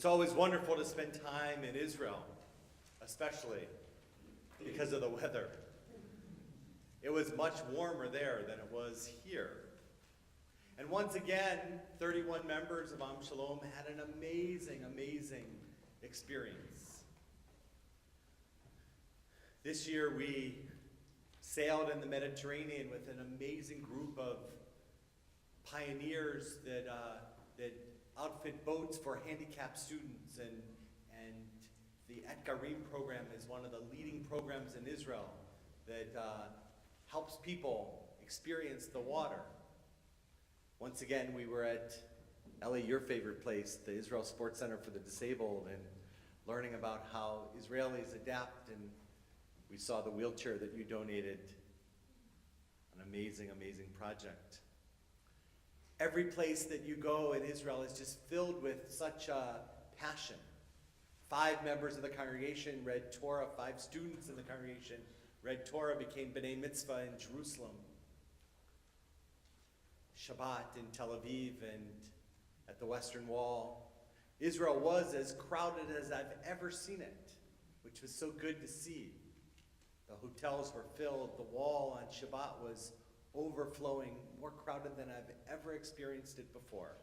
It's always wonderful to spend time in Israel, especially because of the weather. It was much warmer there than it was here. And once again, 31 members of Shalom had an amazing, amazing experience. This year we sailed in the Mediterranean with an amazing group of pioneers that outfit boats for handicapped students, and the Etgarim program is one of the leading programs in Israel that helps people experience the water. Once again, we were at, Ellie, your favorite place, the Israel Sports Center for the Disabled, and learning about how Israelis adapt, and we saw the wheelchair that you donated. An amazing, amazing project. Every place that you go in Israel is just filled with such passion. 5 members of the congregation read Torah, 5 students in the congregation read Torah, became B'nai Mitzvah in Jerusalem. Shabbat in Tel Aviv and at the Western Wall. Israel was as crowded as I've ever seen it, which was so good to see. The hotels were filled, the wall on Shabbat was overflowing, more crowded than I've ever experienced it before.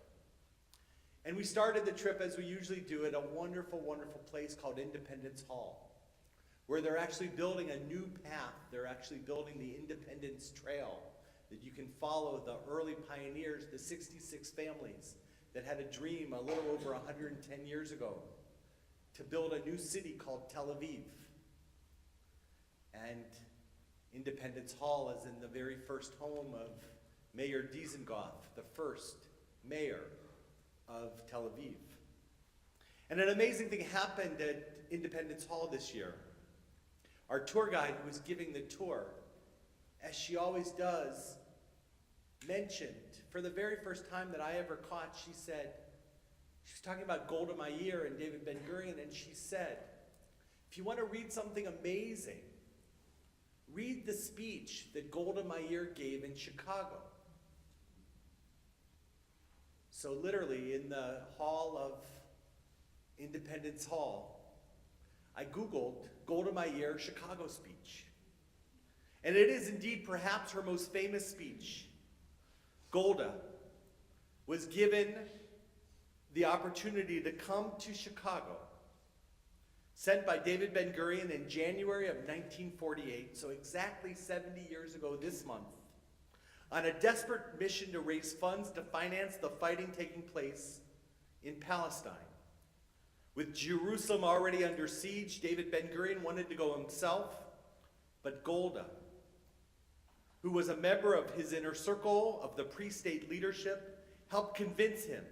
And we started the trip, as we usually do, at a wonderful, wonderful place called Independence Hall, where they're actually building a new path. They're actually building the Independence Trail that you can follow the early pioneers, the 66 families that had a dream a little over 110 years ago to build a new city called Tel Aviv. And Independence Hall is in the very first home of Mayor Dizengoff, the first mayor of Tel Aviv. And an amazing thing happened at Independence Hall this year. Our tour guide who was giving the tour, as she always does, mentioned, for the very first time that I ever caught, she said, she was talking about Golda Meir and David Ben-Gurion, and she said, if you want to read something amazing, read the speech that Golda Meir gave in Chicago. So literally in the hall of Independence Hall, I Googled Golda Meir Chicago speech. And it is indeed perhaps her most famous speech. Golda was given the opportunity to come to Chicago, sent by David Ben-Gurion in January of 1948, so exactly 70 years ago this month, on a desperate mission to raise funds to finance the fighting taking place in Palestine. With Jerusalem already under siege, David Ben-Gurion wanted to go himself, but Golda, who was a member of his inner circle of the pre-state leadership, helped convince him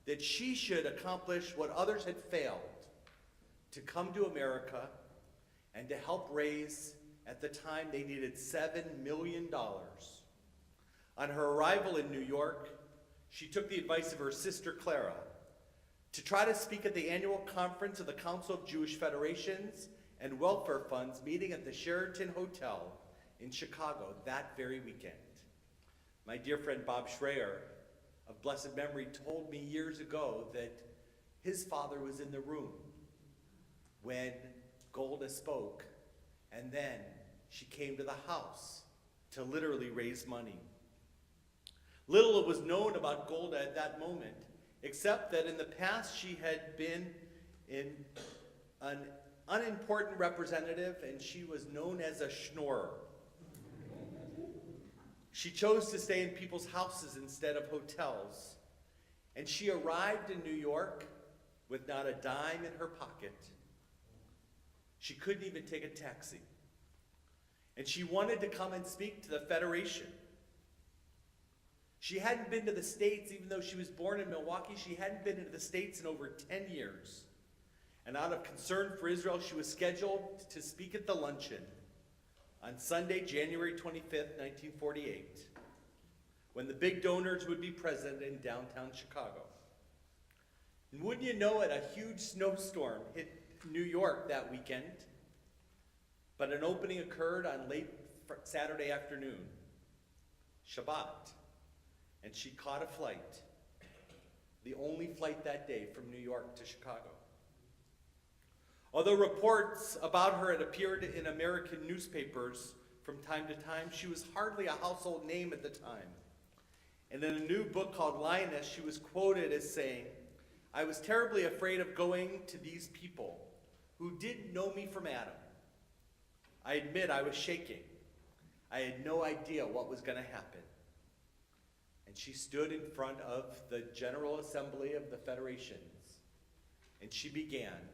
that she should accomplish what others had failed, to come to America and to help raise, at the time they needed $7 million. On her arrival in New York, she took the advice of her sister Clara to try to speak at the annual conference of the Council of Jewish Federations and Welfare Funds meeting at the Sheraton Hotel in Chicago that very weekend. My dear friend Bob Schreier of blessed memory told me years ago that his father was in the room when Golda spoke, and then she came to the house to literally raise money. Little was known about Golda at that moment, except that in the past she had been an unimportant representative, and she was known as a schnorrer. She chose to stay in people's houses instead of hotels, and she arrived in New York with not a dime in her pocket. She couldn't even take a taxi. And she wanted to come and speak to the Federation. She hadn't been to the States, even though she was born in Milwaukee. She hadn't been to the States in over 10 years. And out of concern for Israel, she was scheduled to speak at the luncheon on Sunday, January 25th, 1948, when the big donors would be present in downtown Chicago. And wouldn't you know it, a huge snowstorm hit New York that weekend, but an opening occurred on late Saturday afternoon, Shabbat, and she caught a flight the only flight that day from New York to Chicago. Although reports about her had appeared in American newspapers from time to time, she was hardly a household name at the time. And in a new book called Lioness, she was quoted as saying, "I was terribly afraid of going to these people who didn't know me from Adam. I admit I was shaking. I had no idea what was going to happen." And she stood in front of the General Assembly of the Federations, and she began,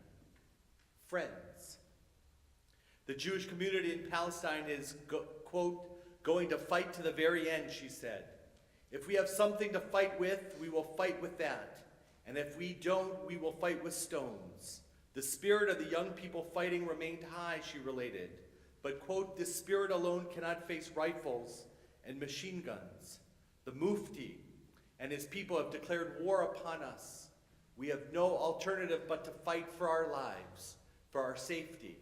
"Friends, the Jewish community in Palestine is, quote, going to fight to the very end," she said. "If we have something to fight with, we will fight with that. And if we don't, we will fight with stones." The spirit of the young people fighting remained high, she related. But, quote, "this spirit alone cannot face rifles and machine guns. The Mufti and his people have declared war upon us. We have no alternative but to fight for our lives, for our safety,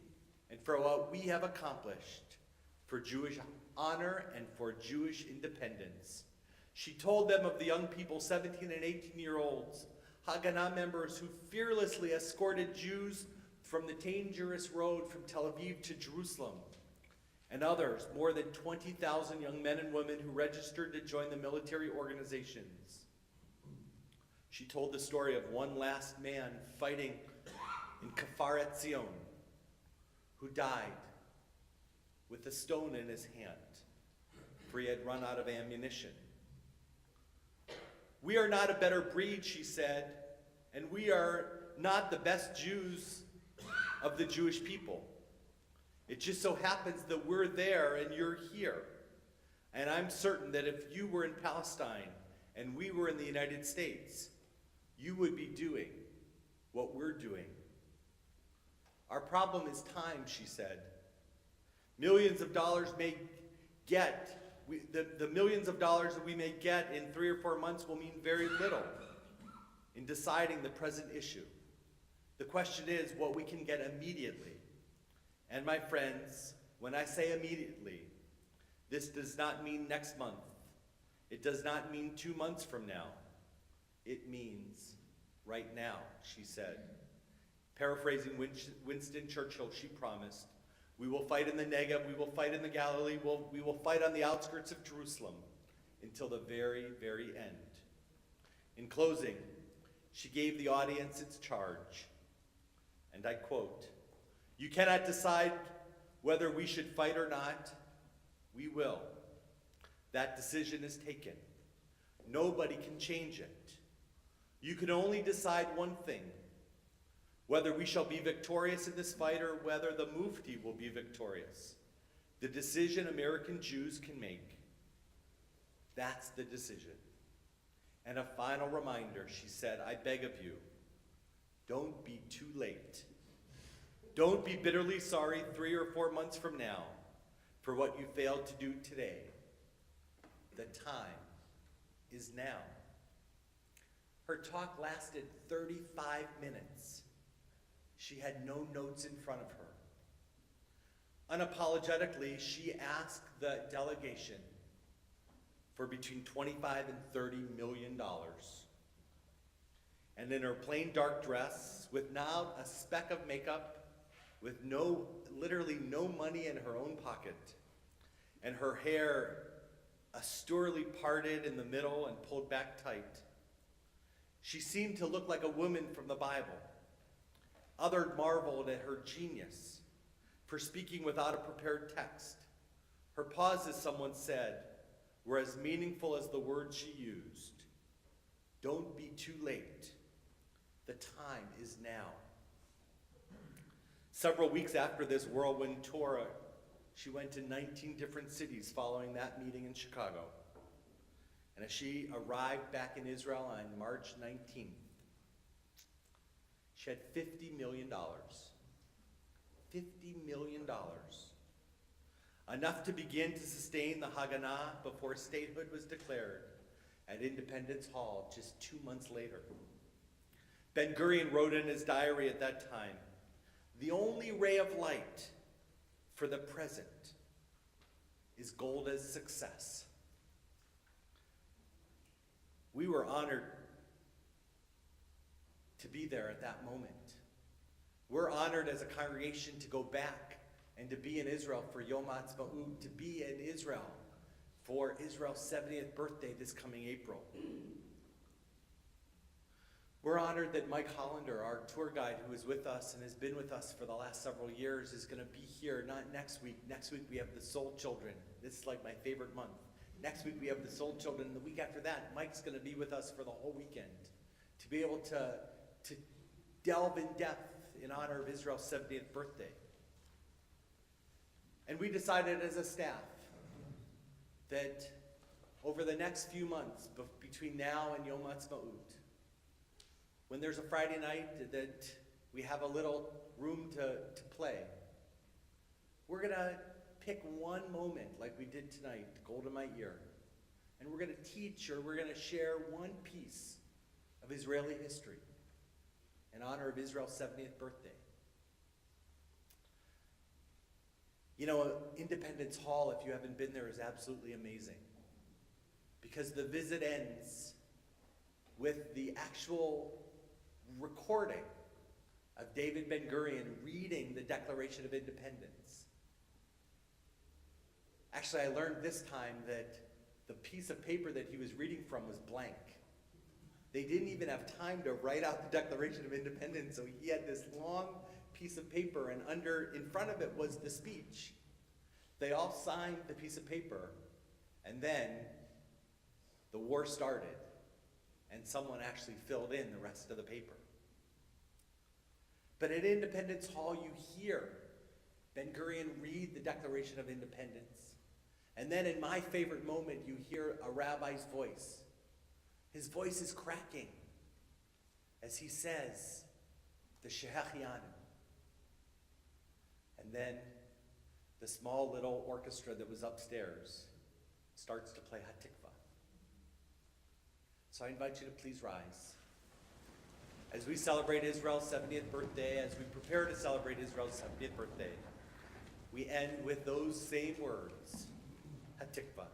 and for what we have accomplished, for Jewish honor and for Jewish independence." She told them of the young people, 17 and 18-year-olds, Haganah members who fearlessly escorted Jews from the dangerous road from Tel Aviv to Jerusalem, and others, more than 20,000 young men and women who registered to join the military organizations. She told the story of one last man fighting in Kfar Etzion who died with a stone in his hand, for he had run out of ammunition. "We are not a better breed," she said, "and we are not the best Jews of the Jewish people. It just so happens that we're there and you're here. And I'm certain that if you were in Palestine and we were in the United States, you would be doing what we're doing. Our problem is time," she said. "Millions of dollars may get the millions of dollars that we may get in 3 or 4 months will mean very little in deciding the present issue. The question is what we can get immediately. And my friends, when I say immediately, this does not mean next month. It does not mean 2 months from now. It means right now," she said. Paraphrasing Winston Churchill, she promised, "We will fight in the Negev, we will fight in the Galilee, we will fight on the outskirts of Jerusalem until the very, very end." In closing, she gave the audience its charge, and I quote, "You cannot decide whether we should fight or not. We will. That decision is taken. Nobody can change it. You can only decide one thing, whether we shall be victorious in this fight or whether the Mufti will be victorious. The decision American Jews can make. That's the decision. And a final reminder," she said, "I beg of you, don't be too late. Don't be bitterly sorry 3 or 4 months from now for what you failed to do today. The time is now." Her talk lasted 35 minutes. She had no notes in front of her. Unapologetically, she asked the delegation for between $25 and $30 million. And in her plain dark dress, with not a speck of makeup, with literally no money in her own pocket, and her hair austerely parted in the middle and pulled back tight, she seemed to look like a woman from the Bible. Others marveled at her genius for speaking without a prepared text. Her pauses, someone said, were as meaningful as the words she used. Don't be too late. The time is now. Several weeks after this whirlwind tour, she went to 19 different cities following that meeting in Chicago. And as she arrived back in Israel on March 19th, she had $50 million. $50 million. Enough to begin to sustain the Haganah before statehood was declared at Independence Hall just 2 months later. Ben-Gurion wrote in his diary at that time, "The only ray of light for the present is Golda's success." We were honored to be there at that moment. We're honored as a congregation to go back and to be in Israel for Yom HaAtzmaut, to be in Israel for Israel's 70th birthday this coming April. We're honored that Mike Hollander, our tour guide who is with us and has been with us for the last several years, is going to be here, not next week. Next week we have the Soul Children. This is like my favorite month. Next week we have the Soul Children, and the week after that, Mike's going to be with us for the whole weekend to be able to delve in depth in honor of Israel's 70th birthday. And we decided as a staff that over the next few months, between now and Yom HaAtzmaut, when there's a Friday night that we have a little room to play, we're going to pick one moment like we did tonight, Golda Meir, and we're going to teach or we're going to share one piece of Israeli history in honor of Israel's 70th birthday. You know, Independence Hall, if you haven't been there, is absolutely amazing because the visit ends with the actual recording of David Ben-Gurion reading the Declaration of Independence. Actually, I learned this time that the piece of paper that he was reading from was blank. They didn't even have time to write out the Declaration of Independence, so he had this long piece of paper, and in front of it was the speech. They all signed the piece of paper, and then the war started, and someone actually filled in the rest of the paper. But at Independence Hall, you hear Ben-Gurion read the Declaration of Independence. And then in my favorite moment, you hear a rabbi's voice. His voice is cracking as he says, the Shehechianu. And then the small little orchestra that was upstairs starts to play Hatikva. So I invite you to please rise. As we celebrate Israel's 70th birthday, as we prepare to celebrate Israel's 70th birthday, we end with those same words, Hatikva.